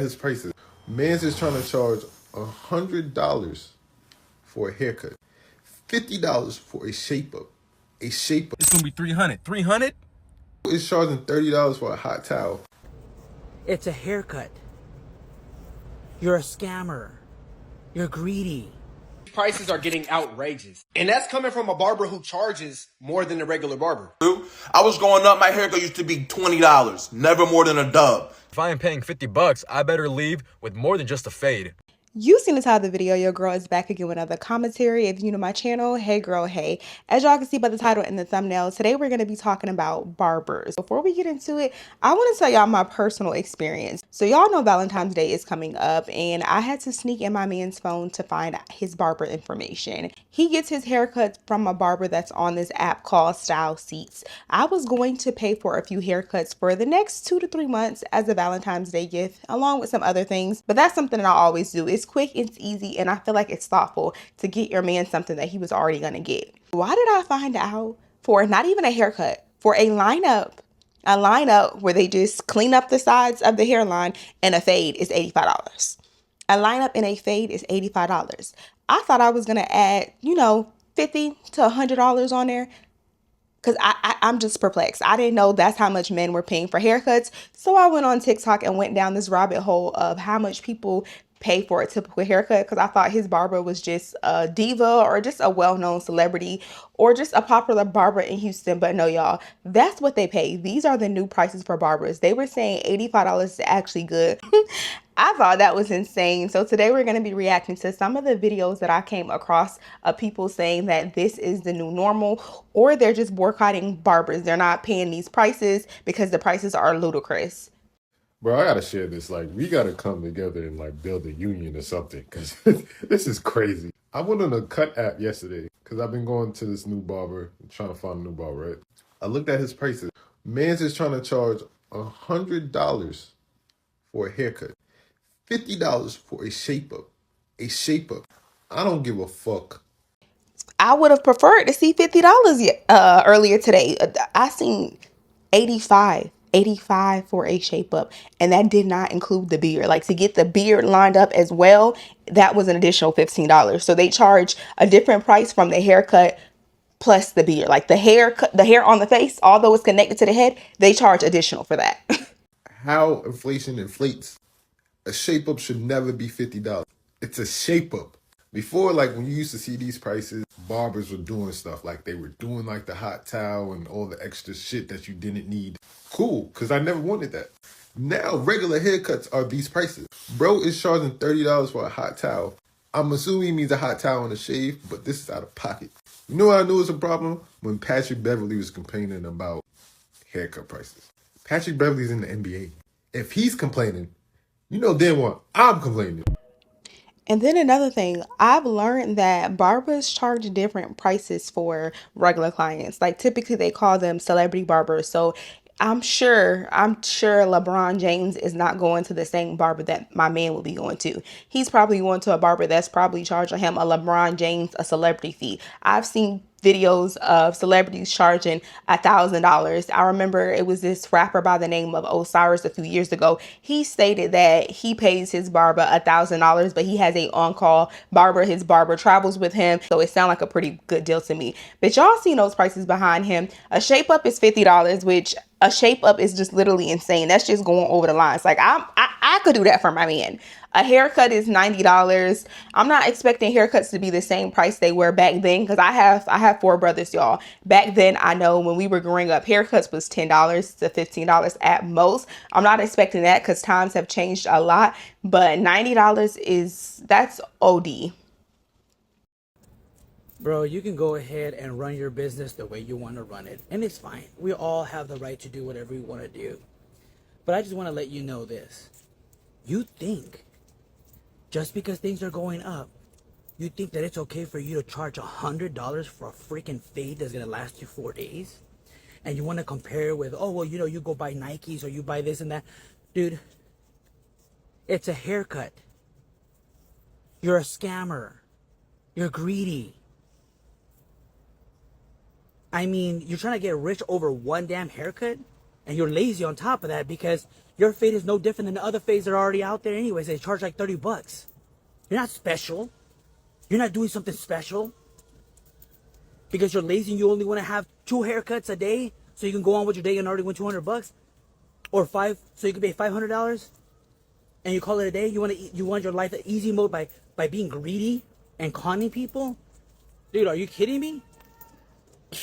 His prices. Man's is trying to charge $100 for a haircut, $50 for a shape up. A shape up. It's gonna be 300. 300? Is charging $30 for a hot towel. It's a haircut. You're a scammer. You're greedy. Prices are getting outrageous. And that's coming from a barber who charges more than a regular barber. I was growing up, my haircut used to be $20, never more than a dub. If I am paying $50, I better leave with more than just a fade. You seen the title of the video. Your girl is back again with another commentary. If you know my channel, hey girl, hey. As y'all can see by the title and the thumbnail, today we're going to be talking about barbers. Before we get into it, I want to tell y'all my personal experience. So y'all know Valentine's Day is coming up, and I had to sneak in my man's phone to find his barber information. He gets his haircuts from a barber that's on this app called Style Seats. I was going to pay for a few haircuts for the next 2 to 3 months as a Valentine's Day gift, along with some other things, but that's something that I always do. It's quick, it's easy, and I feel like it's thoughtful to get your man something that he was already gonna get. Why did I find out for not even a haircut, for a lineup where they just clean up the sides of the hairline and a fade is $85. A lineup and a fade is $85. I thought I was gonna add, $50 to $100 on there, because I'm just perplexed. I didn't know that's how much men were paying for haircuts. So I went on TikTok and went down this rabbit hole of how much people pay for a typical haircut, because I thought his barber was just a diva or just a well-known celebrity or just a popular barber in Houston. But no, y'all, that's what they pay. These are the new prices for barbers. They were saying $85 is actually good. I thought that was insane. So today we're going to be reacting to some of the videos that I came across of people saying that this is the new normal, or they're just boycotting barbers. They're not paying these prices because the prices are ludicrous. Bro, I gotta share this. Like, we gotta come together and like build a union or something, because this is crazy. I went on a cut app yesterday because I've been going to this new barber, trying to find a new barber, right? I looked at his prices. Man's is trying to charge $100 for a haircut, $50 for a shape up. A shape up. I don't give a fuck. I would have preferred to see $50 earlier today. I seen 85 for a shape up, and that did not include the beard. Like, to get the beard lined up as well, that was an additional $15. So they charge a different price from the haircut plus the beard. Like the hair on the face, although it's connected to the head, they charge additional for that. How inflation inflates. A shape up should never be $50. It's a shape up. Before, like when you used to see these prices, barbers were doing stuff like they were doing like the hot towel and all the extra shit that you didn't need. Cool, because I never wanted that. Now regular haircuts are these prices. Bro is charging $30 for a hot towel. I'm assuming he means a hot towel and a shave, but this is out of pocket. You know what I knew was a problem? When Patrick Beverly was complaining about haircut prices. Patrick Beverly's in the NBA. If he's complaining, you know damn well I'm complaining. And then another thing, I've learned that barbers charge different prices for regular clients. Like, typically they call them celebrity barbers. So I'm sure LeBron James is not going to the same barber that my man will be going to. He's probably going to a barber that's probably charging him a LeBron James, a celebrity fee. I've seen videos of celebrities charging $1,000. I remember it was this rapper by the name of Osiris a few years ago. He stated that he pays his barber $1,000, but he has a on-call barber. His barber travels with him, so it sounds like a pretty good deal to me. But y'all seen those prices behind him. A shape up is $50, which a shape up is just literally insane. That's just going over the lines. Like, I could do that for my man. A haircut is $90. I'm not expecting haircuts to be the same price they were back then, because I have 4 brothers, y'all. Back then, I know when we were growing up, haircuts was $10 to $15 at most. I'm not expecting that because times have changed a lot, but $90 that's OD. Bro, you can go ahead and run your business the way you want to run it. And it's fine. We all have the right to do whatever we want to do. But I just want to let you know this. You think just because things are going up, you think that it's okay for you to charge $100 for a freaking fade that's going to last you 4 days? And you want to compare it with, oh, well, you go buy Nikes or you buy this and that. Dude, it's a haircut. You're a scammer. You're greedy. I mean, you're trying to get rich over one damn haircut? And you're lazy on top of that because your fade is no different than the other fades that are already out there anyways. They charge like 30 bucks. You're not special. You're not doing something special. Because you're lazy and you only want to have 2 haircuts a day so you can go on with your day and already win 200 bucks. Or 5 so you can pay $500 and you call it a day. You want your life an easy mode by being greedy and conning people? Dude, are you kidding me?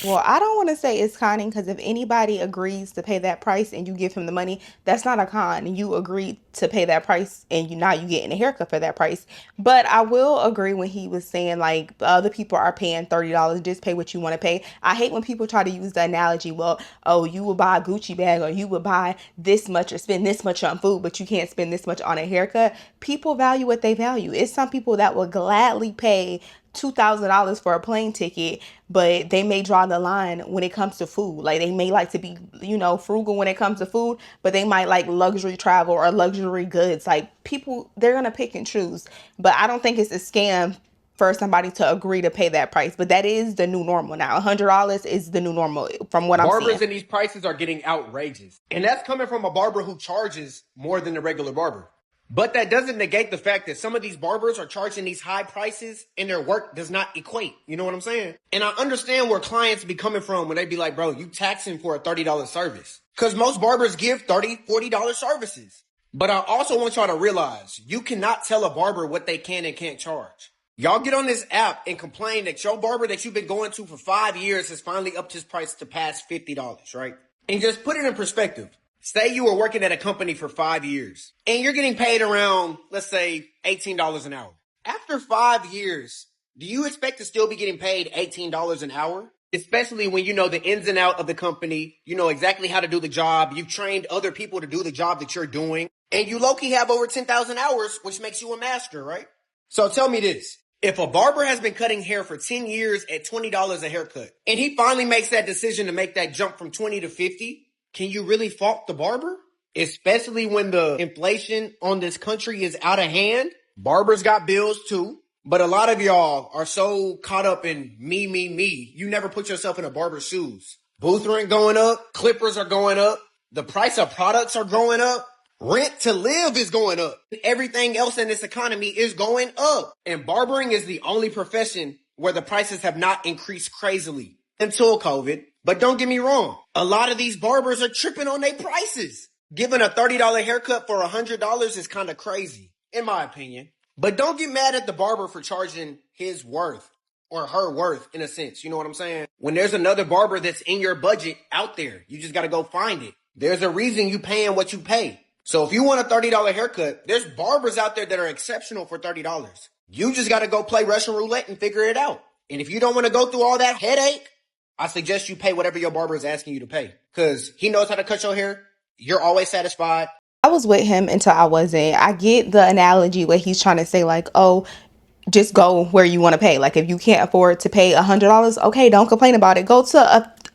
Well, I don't want to say it's conning because if anybody agrees to pay that price and you give him the money, that's not a con. You agreed to pay that price and now you getting a haircut for that price. But I will agree when he was saying like other people are paying $30, just pay what you want to pay. I hate when people try to use the analogy, well, oh, you would buy a Gucci bag or you would buy this much or spend this much on food, but you can't spend this much on a haircut. People value what they value. It's some people that will gladly pay $2,000 for a plane ticket, but they may draw the line when it comes to food. Like they may like to be, frugal when it comes to food, but they might like luxury travel or luxury goods. Like people, they're going to pick and choose. But I don't think it's a scam for somebody to agree to pay that price. But that is the new normal now. $100 is the new normal from what I'm seeing. Barbers and these prices are getting outrageous. And that's coming from a barber who charges more than the regular barber. But that doesn't negate the fact that some of these barbers are charging these high prices and their work does not equate. You know what I'm saying? And I understand where clients be coming from when they be like, bro, you taxing for a $30 service. Because most barbers give $30, $40 services. But I also want y'all to realize you cannot tell a barber what they can and can't charge. Y'all get on this app and complain that your barber that you've been going to for 5 years has finally upped his price to past $50, right? And just put it in perspective. Say you were working at a company for 5 years and you're getting paid around, let's say, $18 an hour. After 5 years, do you expect to still be getting paid $18 an hour? Especially when you know the ins and out of the company, you know exactly how to do the job, you've trained other people to do the job that you're doing, and you low-key have over 10,000 hours, which makes you a master, right? So tell me this. If a barber has been cutting hair for 10 years at $20 a haircut, and he finally makes that decision to make that jump from 20 to 50, can you really fault the barber? Especially when the inflation on this country is out of hand. Barbers got bills too. But a lot of y'all are so caught up in me. You never put yourself in a barber's shoes. Booth rent going up. Clippers are going up. The price of products are going up. Rent to live is going up. Everything else in this economy is going up. And barbering is the only profession where the prices have not increased crazily until COVID. But don't get me wrong. A lot of these barbers are tripping on their prices. Giving a $30 haircut for $100 is kind of crazy, in my opinion. But don't get mad at the barber for charging his worth or her worth in a sense. You know what I'm saying? When there's another barber that's in your budget out there, you just got to go find it. There's a reason you paying what you pay. So if you want a $30 haircut, there's barbers out there that are exceptional for $30. You just got to go play Russian roulette and figure it out. And if you don't want to go through all that headache, I suggest you pay whatever your barber is asking you to pay. Because he knows how to cut your hair. You're always satisfied. I was with him until I wasn't. I get the analogy where he's trying to say like, oh, just go where you want to pay. Like if you can't afford to pay $100, okay, don't complain about it. Go to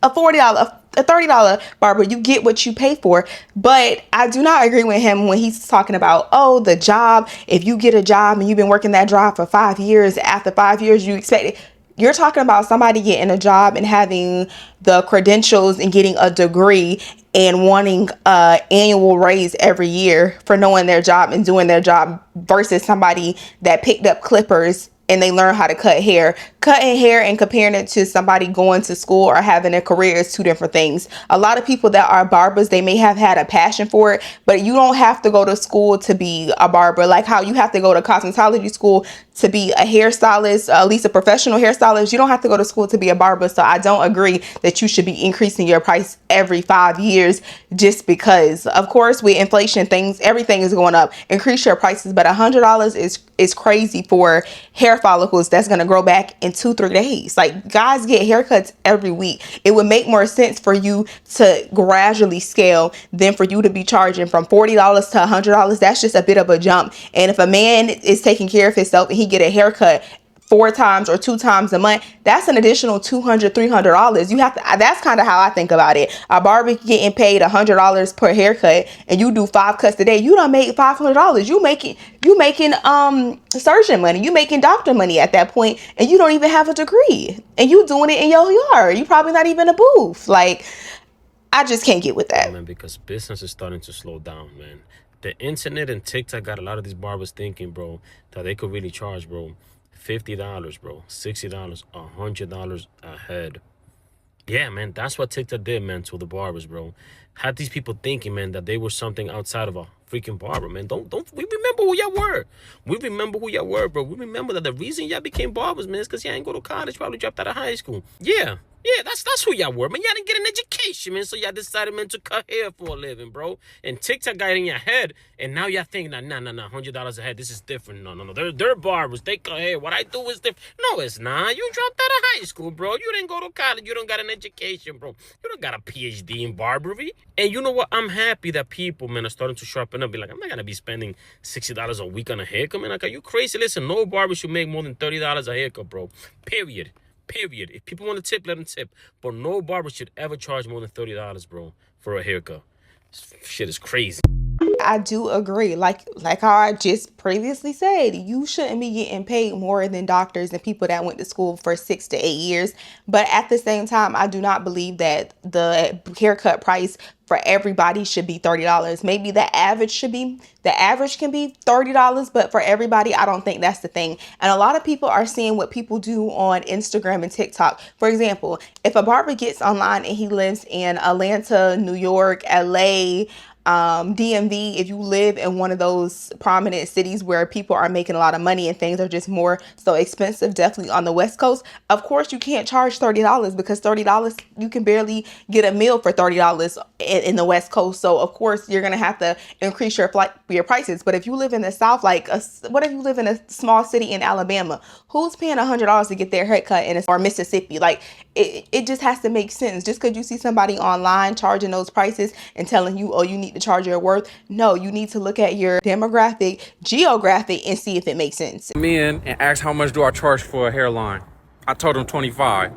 a $40, a $30 barber. You get what you pay for. But I do not agree with him when he's talking about, oh, the job. If you get a job and you've been working that job for 5 years, after 5 years, you expect it. You're talking about somebody getting a job and having the credentials and getting a degree and wanting an annual raise every year for knowing their job and doing their job versus somebody that picked up clippers and they learn how to cut hair. Cutting hair and comparing it to somebody going to school or having a career is two different things. A lot of people that are barbers, they may have had a passion for it, but you don't have to go to school to be a barber. Like how you have to go to cosmetology school to be a hairstylist, at least a professional hairstylist. You don't have to go to school to be a barber. So I don't agree that you should be increasing your price every 5 years just because. Of course, with inflation, everything is going up. Increase your prices, but $100 is crazy for hair follicles that's going to grow back in 2-3 days. Like guys get haircuts every week. It would make more sense for you to gradually scale than for you to be charging from $40 to $100. That's just a bit of a jump. And if a man is taking care of himself and he get a haircut 4 times or 2 times a month, that's an additional $200-$300. You have to. That's kind of how I think about it. A barber getting paid $100 per haircut, and you do 5 cuts a day. You don't make $500. You making surgeon money. You making doctor money at that point, and you don't even have a degree, and you doing it in your yard. You probably not even a booth. Like I just can't get with Oh, that. man, because business is starting to slow down, man. The internet and TikTok got a lot of these barbers thinking, bro, that they could really charge, bro, $50, bro, $60, $100 a head. Yeah, man, that's what TikTok did, man, to the barbers, bro. Had these people thinking, man, that they were something outside of a freaking barber, man. Don't we remember who y'all were? We remember who y'all were, bro. We remember that the reason y'all became barbers, man, is because y'all ain't go to college, probably dropped out of high school. Yeah, that's who y'all were, man. Y'all didn't get an education, man, so y'all decided, man, to cut hair for a living, bro. And TikTok got in your head, and now y'all think, nah, $100 a head, this is different. No. They're barbers. They cut hair. What I do is different. No, it's not. You dropped out of high school, bro. You didn't go to college. You don't got an education, bro. You don't got a PhD in barbery. And you know what? I'm happy that people, man, are starting to sharpen up. Be like, I'm not gonna be spending $60 a week on a haircut, man. Like, are you crazy? Listen, no barber should make more than $30 a haircut, bro. Period. If people want to tip, let them tip. But no barber should ever charge more than $30, bro, for a haircut. Shit is crazy. I do agree. Like how I just previously said, you shouldn't be getting paid more than doctors and people that went to school for 6 to 8 years. But at the same time, I do not believe that the haircut price for everybody should be $30. Maybe the average can be $30, but for everybody, I don't think that's the thing. And a lot of people are seeing what people do on Instagram and TikTok. For example, if a barber gets online and he lives in Atlanta, New York, LA, DMV, if you live in one of those prominent cities where people are making a lot of money and things are just more so expensive, definitely on the West Coast, of course you can't charge $30 because $30, you can barely get a meal for $30 in the West Coast. So of course you're gonna have to increase your prices. But if you live in the South, what if you live in a small city in Alabama? Who's paying $100 to get their haircut or Mississippi? Like it just has to make sense. Just because you see somebody online charging those prices and telling you, oh, you need to charge your worth. No, you need to look at your demographic, geographic, and see if it makes sense. Me in and asked how much do I charge for a hairline. I told him 25.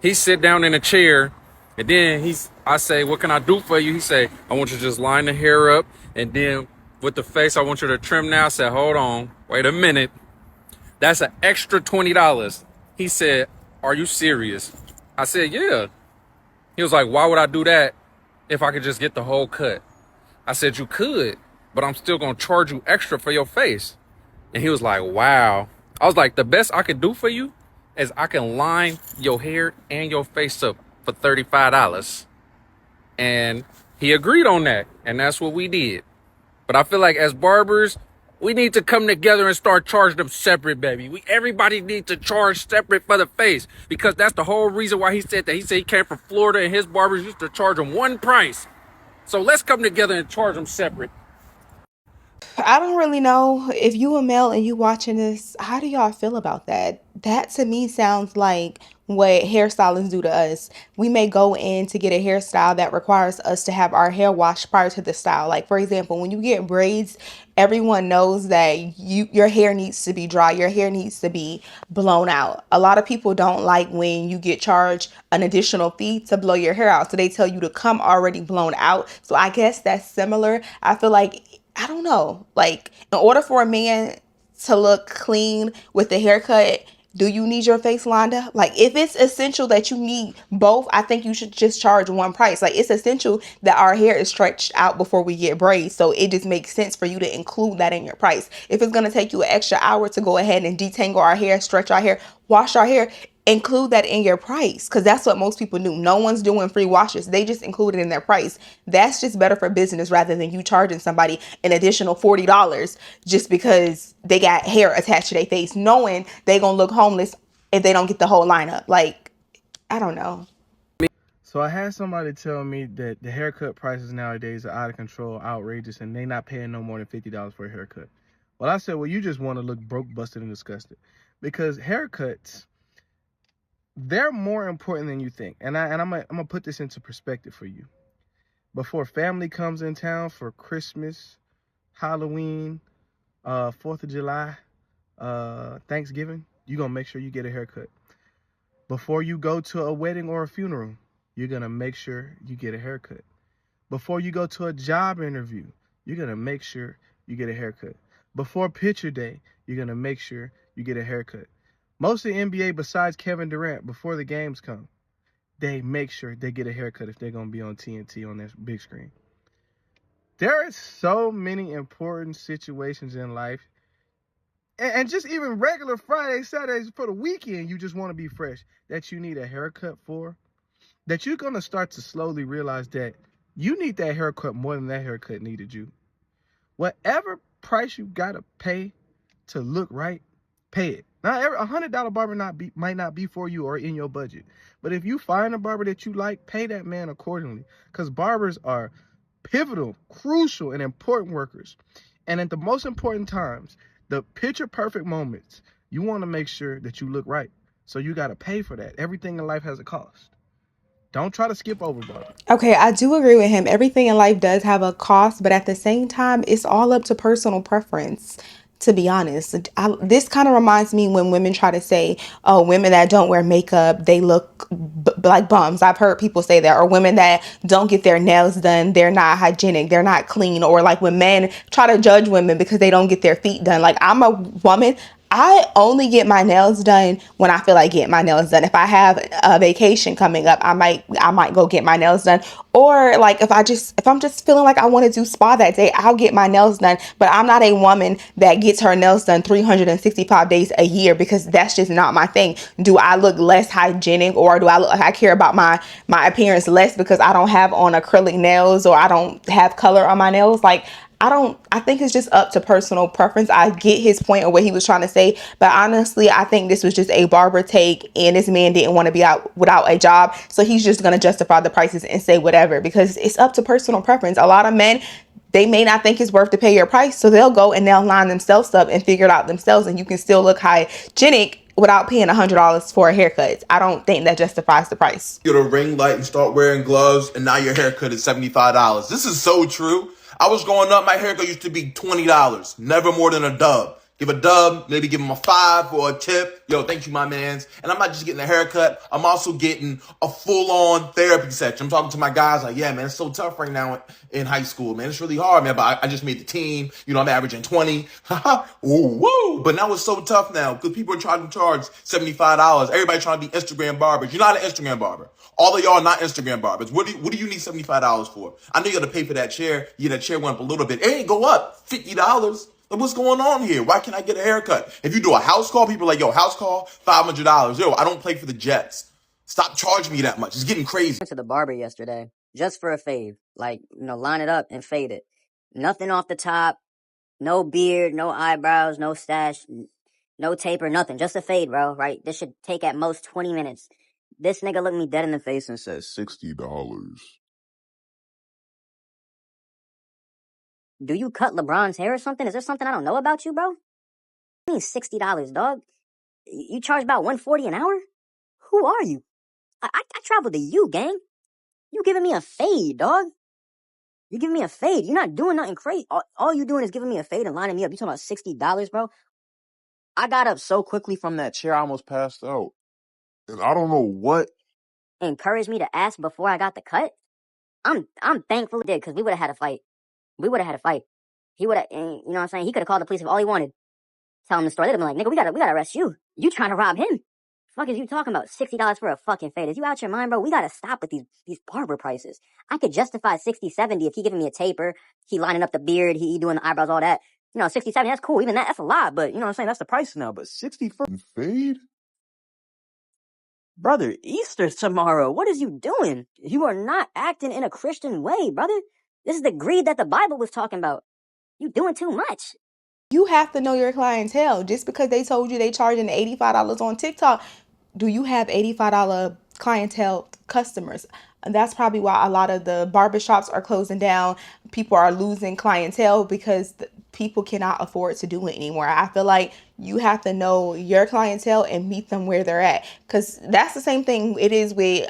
He sit down in a chair and then I say, what can I do for you? He say, I want you to just line the hair up and then with the face, I want you to trim now. I said, hold on, wait a minute. That's an extra $20. He said, are you serious? I said, yeah. He was like, why would I do that if I could just get the whole cut? I said, you could, but I'm still going to charge you extra for your face. And he was like, wow. I was like, the best I could do for you is I can line your hair and your face up for $35. And he agreed on that. And that's what we did. But I feel like as barbers, we need to come together and start charging them separate, baby. Everybody needs to charge separate for the face because that's the whole reason why he said that. He said he came from Florida and his barbers used to charge him one price. So let's come together and charge them separate. I don't really know if you a male and you watching this, how do y'all feel about that? That to me sounds like what hairstylists do to us. We may go in to get a hairstyle that requires us to have our hair washed prior to the style. Like for example, when you get braids, everyone knows that your hair needs to be dry. Your hair needs to be blown out. A lot of people don't like when you get charged an additional fee to blow your hair out. So they tell you to come already blown out. So I guess that's similar. I feel like, I don't know, like in order for a man to look clean with a haircut, do you need your face lined up? Like if it's essential that you need both, I think you should just charge one price. Like it's essential that our hair is stretched out before we get braids. So it just makes sense for you to include that in your price. If it's going to take you an extra hour to go ahead and detangle our hair, stretch our hair, wash our hair, include that in your price because that's what most people do. No one's doing free washes. They just include it in their price. That's just better for business rather than you charging somebody an additional $40 just because they got hair attached to their face, knowing they gonna look homeless if they don't get the whole lineup. Like, I don't know. So I had somebody tell me that the haircut prices nowadays are out of control, outrageous, and they not paying no more than $50 for a haircut. Well, I said, well, you just want to look broke, busted, and disgusted because haircuts, they're more important than you think. And I'm gonna put this into perspective for you. Before family comes in town for Christmas, Halloween, 4th of July, Thanksgiving, you're gonna make sure you get a haircut. Before you go to a wedding or a funeral, you're gonna make sure you get a haircut. Before you go to a job interview, you're gonna make sure you get a haircut. Before picture day, you're gonna make sure you get a haircut. Most of the NBA, besides Kevin Durant, before the games come, they make sure they get a haircut if they're going to be on TNT on their big screen. There are so many important situations in life, and just even regular Fridays, Saturdays for the weekend, you just want to be fresh, that you need a haircut for, that you're going to start to slowly realize that you need that haircut more than that haircut needed you. Whatever price you got to pay to look right, pay it. Now, a $100 barber might not be for you or in your budget. But if you find a barber that you like, pay that man accordingly. Because barbers are pivotal, crucial, and important workers. And at the most important times, the picture perfect moments, you want to make sure that you look right. So you got to pay for that. Everything in life has a cost. Don't try to skip over barber. Okay, I do agree with him. Everything in life does have a cost, but at the same time, it's all up to personal preference. To be honest, this kind of reminds me when women try to say, "Oh, women that don't wear makeup, they look like bums." I've heard people say that, or women that don't get their nails done, they're not hygienic, they're not clean, or like when men try to judge women because they don't get their feet done. Like, I'm a woman. I only get my nails done when I feel like getting my nails done. If I have a vacation coming up, I might go get my nails done. Or like if I'm just feeling like I want to do spa that day, I'll get my nails done. But I'm not a woman that gets her nails done 365 days a year, because that's just not my thing. Do I look less hygienic, or do I look like I care about my appearance less because I don't have on acrylic nails or I don't have color on my nails? Like, I think it's just up to personal preference. I get his point of what he was trying to say, but honestly, I think this was just a barber take, and this man didn't want to be out without a job. So he's just going to justify the prices and say whatever, because it's up to personal preference. A lot of men, they may not think it's worth to pay your price. So they'll go and they'll line themselves up and figure it out themselves. And you can still look hygienic without paying $100 for a haircut. I don't think that justifies the price. Get a ring light and start wearing gloves, and now your haircut is $75. This is so true. I was growing up, my haircut used to be $20, never more than a dub. Give a dub, maybe give him a 5 for a tip. Yo, thank you, my mans. And I'm not just getting a haircut, I'm also getting a full-on therapy session. I'm talking to my guys like, yeah, man, it's so tough right now in high school, man. It's really hard, man, but I just made the team. You know, I'm averaging 20. Woo! But now it's so tough now because people are trying to charge $75. Everybody trying to be Instagram barbers. You're not an Instagram barber. All of y'all are not Instagram barbers. What do you need $75 for? I know you got to pay for that chair. Yeah, that chair went up a little bit. It ain't go up $50. Like, what's going on here? Why can't I get a haircut? If you do a house call, people are like, yo, house call, $500. Yo, I don't play for the Jets. Stop charging me that much. It's getting crazy. Went to the barber yesterday just for a fade. Like, line it up and fade it. Nothing off the top, no beard, no eyebrows, no stash, no taper, nothing. Just a fade, bro, right? This should take at most 20 minutes. This nigga looked me dead in the face and said, $60. "Do you cut LeBron's hair or something? Is there something I don't know about you, bro?" I mean $60, dog. You charge about $140 an hour? Who are you? I travel to you, gang. You giving me a fade, dog. You giving me a fade. You're not doing nothing crazy. All you doing is giving me a fade and lining me up. You talking about $60, bro? I got up so quickly from that chair I almost passed out. And I don't know what. Encouraged me to ask before I got the cut. I'm thankful it did, because we would have had a fight. We would have had a fight. He would have, you know what I'm saying? He could have called the police if all he wanted. Tell him the story. They'd have been like, nigga, we gotta arrest you. You trying to rob him? Fuck is you talking about? $60 for a fucking fade? Is you out your mind, bro? We gotta stop with these barber prices. I could justify 60, 70 if he giving me a taper, he lining up the beard, he doing the eyebrows, all that. 60, 70, that's cool. Even that's a lot, but you know what I'm saying? That's the price now. But 60 for Fade? brother, Easter's tomorrow. What is you doing? You are not acting in a Christian way, brother. This is the greed that the Bible was talking about. You doing too much. You have to know your clientele. Just because they told you they charging $85 on TikTok, do you have $85 clientele customers? And that's probably why a lot of the barbershops are closing down. People are losing clientele because people cannot afford to do it anymore. I feel like you have to know your clientele and meet them where they're at, because that's the same thing it is with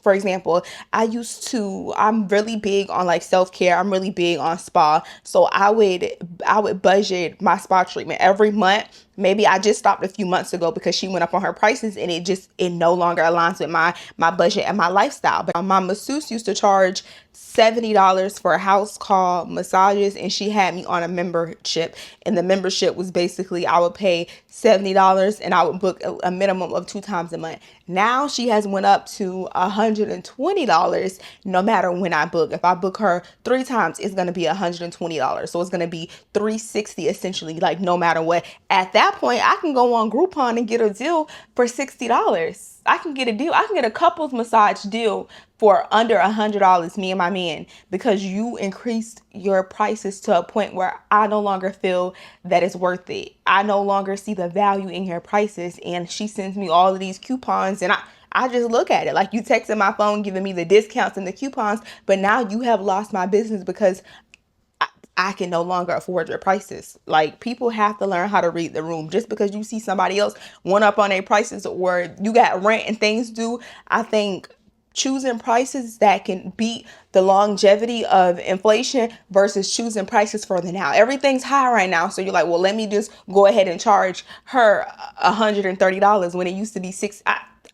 for example, I'm really big on like self-care. I'm really big on spa. So I would budget my spa treatment every month. Maybe I just stopped a few months ago because she went up on her prices and it no longer aligns with my budget and my lifestyle. But my masseuse used to charge $70 for a house call, massages, and she had me on a membership. And the membership was basically I would pay $70 and I would book a minimum of 2 times a month. Now she has went up to $120 no matter when I book. If I book her 3 times, it's going to be $120. So it's going to be $360 essentially, like no matter what. At that point, I can go on Groupon and get a deal for $60. I can get a deal. I can get a couples massage deal for under $100, me and my man, because you increased your prices to a point where I no longer feel that it's worth it. I no longer see the value in your prices. And she sends me all of these coupons and I just look at it like you texting my phone, giving me the discounts and the coupons, but now you have lost my business because I can no longer afford your prices. Like, people have to learn how to read the room. Just because you see somebody else one up on their prices or you got rent and things due, I think choosing prices that can beat the longevity of inflation versus choosing prices for the now. Everything's high right now. So you're like, well, let me just go ahead and charge her $130 when it used to be $6.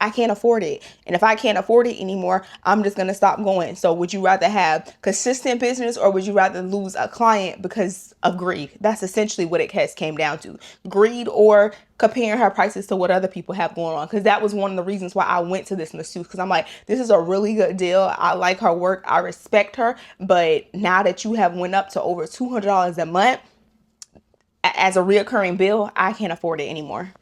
I can't afford it. And if I can't afford it anymore, I'm just going to stop going. So would you rather have consistent business or would you rather lose a client because of greed? That's essentially what it has came down to. Greed or comparing her prices to what other people have going on. Because that was one of the reasons why I went to this masseuse. Because I'm like, this is a really good deal. I like her work. I respect her. But now that you have went up to over $200 a month as a reoccurring bill, I can't afford it anymore.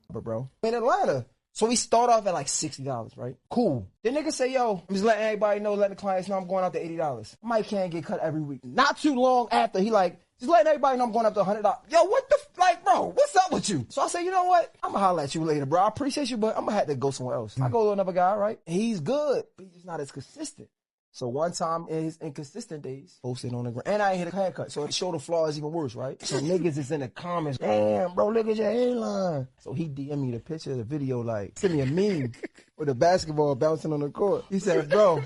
Bro, in Atlanta. So we start off at like $60, right? Cool. Then nigga say, yo, I'm just letting everybody know, letting the clients know I'm going out to $80. Mike can't get cut every week. Not too long after, he like, just letting everybody know I'm going up to $100. Yo, what the, like, bro, what's up with you? So I say, you know what? I'm gonna holler at you later, bro. I appreciate you, but I'm gonna have to go somewhere else. I go to another guy, right? He's good, but he's just not as consistent. So one time in his inconsistent days, posted on the ground, and I ain't hit a haircut, so it showed the flaw is even worse, right? So niggas is in the comments, damn, bro, look at your hairline. So he DM me the picture of the video, like, send me a meme with a basketball bouncing on the court. He said, bro,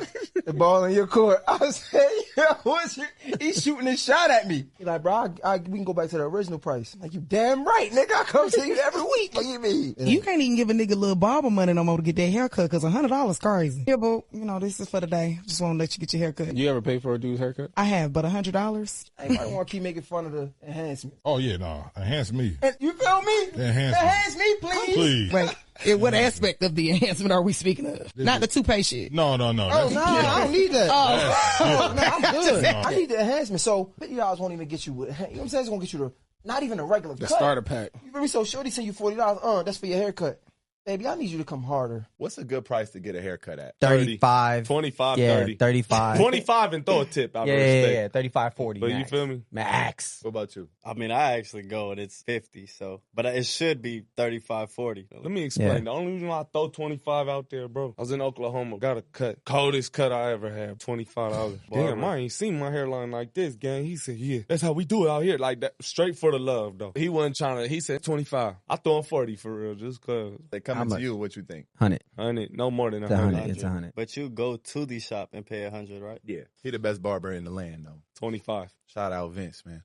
the ball in your court. I said, yo, what's your, he's shooting his shot at me. He like, bro, we can go back to the original price. Like, you damn right, nigga, I come to you every week. What you mean? You can't even give a nigga a little barber money no more to get that haircut because $100 crazy. Yeah, but, you know, this is for the day. Just want to let you get your haircut. You ever pay for a dude's haircut? I have, but $100? Everybody want to keep making fun of the enhancement. Oh yeah, nah. Enhance me. And you feel me? Enhance me, please. Please. Wait, in what aspect of the enhancement are we speaking of? Not the toupee shit. No. Oh, no, I don't need that. No, I'm good. I need the enhancement. So $50 won't even get you, you know what I'm saying? It's going to get you not even a regular cut. The starter pack. You feel me? So shorty send you $40. That's for your haircut. Baby, I need you to come harder. What's a good price to get a haircut at? 35. 25, yeah, 30. 35. 25 and throw a tip out. Yeah, 35, 40. But max. you feel me? Max. What about you? I mean, I actually go and it's 50, so, but it should be 35, 40. Let me explain. Yeah. The only reason why I throw 25 out there, bro, I was in Oklahoma, got a cut. Coldest cut I ever had, $25. Damn, I ain't seen my hairline like this, gang. He said, yeah, that's how we do it out here. Like that, straight for the love, though. He wasn't trying to, he said 25. I throw him 40 for real, just cause. They coming to you, what you think? 100. No more than 100. It's 100. But you go to the shop and pay 100, right? Yeah. He the best barber in the land, though. 25. Shout out Vince, man.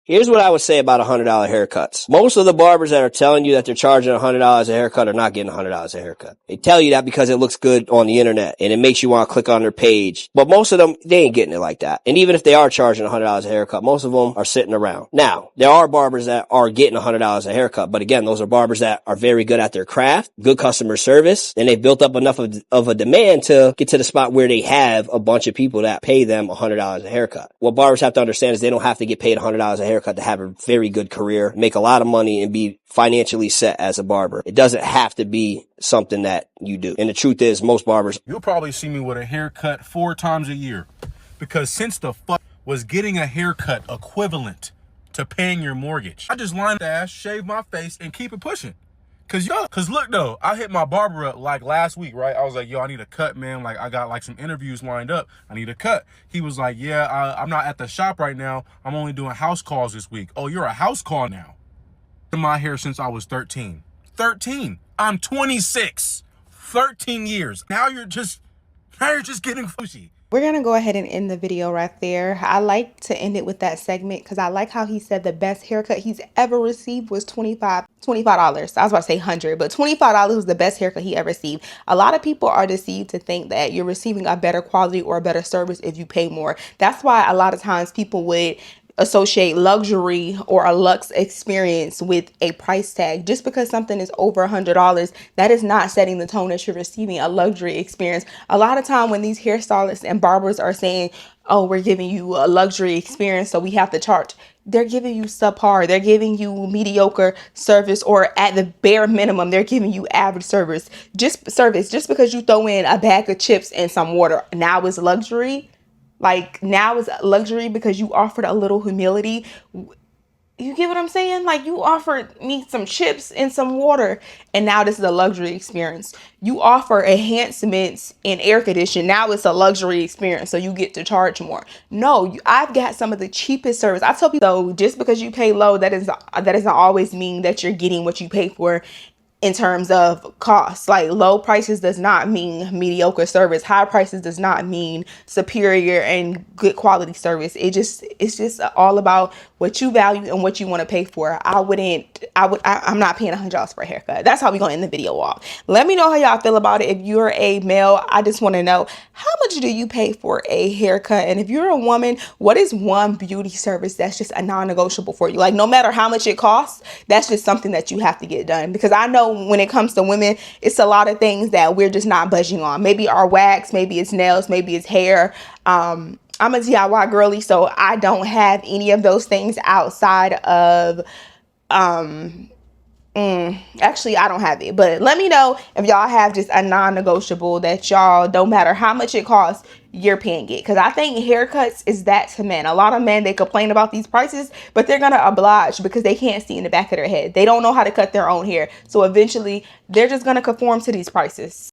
Here's what I would say about $100 haircuts. Most of the barbers that are telling you that they're charging $100 a haircut are not getting $100 a haircut. They tell you that because it looks good on the internet and it makes you want to click on their page. But most of them, they ain't getting it like that. And even if they are charging $100 a haircut, most of them are sitting around. Now, there are barbers that are getting $100 a haircut. But again, those are barbers that are very good at their craft, good customer service, and they've built up enough of a demand to get to the spot where they have a bunch of people that pay them $100 a haircut. What barbers have to understand is they don't have to get paid $100 a haircut to have a very good career, make a lot of money, and be financially set as a barber. It doesn't have to be something that you do. And the truth is, most barbers... You'll probably see me with a haircut 4 times a year. Because since the fuck was getting a haircut equivalent to paying your mortgage, I just line the ass, shave my face, and keep it pushing. Cause look though, I hit my barber up like last week, right? I was like, yo, I need a cut, man. Like I got like some interviews lined up. I need a cut. He was like, yeah, I'm not at the shop right now. I'm only doing house calls this week. Oh, you're a house call now. Been my hair since I was 13. 13. I'm 26. 13 years. Now you're just getting fushy. We're going to go ahead and end the video right there. I like to end it with that segment because I like how he said the best haircut he's ever received was $25. I was about to say 100, but $25 was the best haircut he ever received. A lot of people are deceived to think that you're receiving a better quality or a better service if you pay more. That's why a lot of times people would associate luxury or a luxe experience with a price tag. Just because something is over $100, that is not setting the tone that you're receiving a luxury experience. A lot of time when these hairstylists and barbers are saying, oh, we're giving you a luxury experience, so we have to charge, they're giving you subpar, they're giving you mediocre service, or at the bare minimum, they're giving you average service. Just because you throw in a bag of chips and some water, now is luxury. Like, now is luxury because you offered a little humility. You get what I'm saying? Like, you offered me some chips and some water, and now this is a luxury experience. You offer enhancements in air conditioning. Now it's a luxury experience, so you get to charge more. No, I've got some of the cheapest service. I tell people, though, just because you pay low, that doesn't always mean that you're getting what you pay for in terms of cost. Like, low prices does not mean mediocre service. High prices does not mean superior and good quality service. It's just all about what you value and what you want to pay for. I'm not paying $100 for a haircut. That's how we gonna end the video off. Let me know how y'all feel about it. If you're a male, I just want to know, how much do you pay for a haircut? And if you're a woman, what is one beauty service that's just a non-negotiable for you? Like, no matter how much it costs, that's just something that you have to get done. Because I know when it comes to women, it's a lot of things that we're just not budging on. Maybe our wax, maybe it's nails, maybe it's hair. I'm a DIY girly, so I don't have any of those things outside of actually, I don't have it, but let me know if y'all have just a non-negotiable that y'all, don't matter how much it costs, you're paying it. Because I think haircuts is that to men. A lot of men, they complain about these prices, but they're gonna oblige because they can't see in the back of their head. They don't know how to cut their own hair, so eventually they're just gonna conform to these prices.